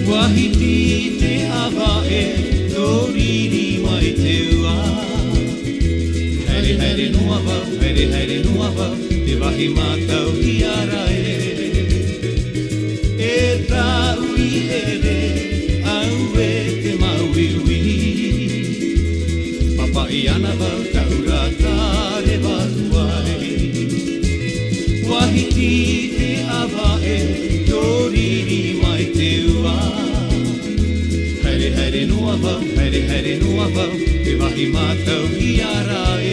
Wahiti te awa e toriri mai te ua. Haere haere noa wau, haere haere noa wau, te wahi mātau i ara e. E tā ui ere, au e te mauiui. Papa i ana wau, ta ura tāre watu ai. Wahiti te awa e toriri mai te ua. Haere haere noa wau, haere haere noa wau, te wahi mātau i ara e.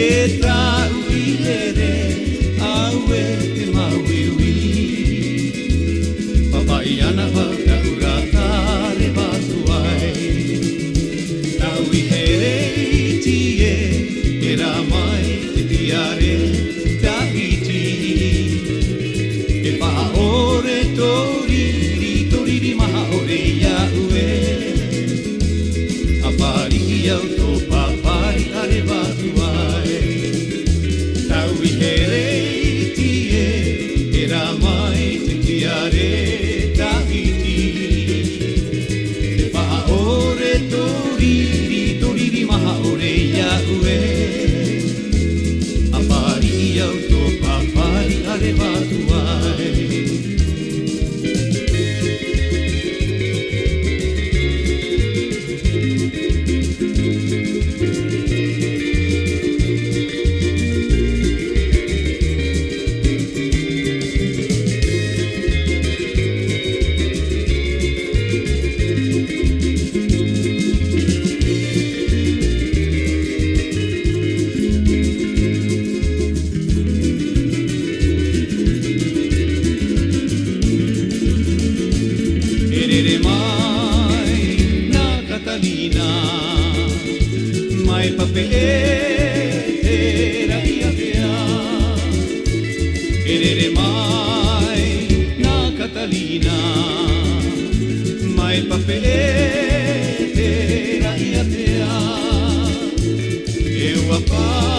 E tā ui ere, au e te mauiui. Papa i ana wau, ta ura tāre watu ai. Tau i here i tie, e rā mai te tiare, Tahiti. E paha ore toriri, toriri maha ore iau e. A pariki au tō papari are watu ai. Tau i here i tie, e rā mai te tiare Tahiti. E paha ore toriri, toriri maha ore iau e. A pariki au tō papari are watu ai. Erere mai nā Catalina, mai pape e te raia pea. Erere mai nā Catalina, mai pape e te raia pea. E ua pā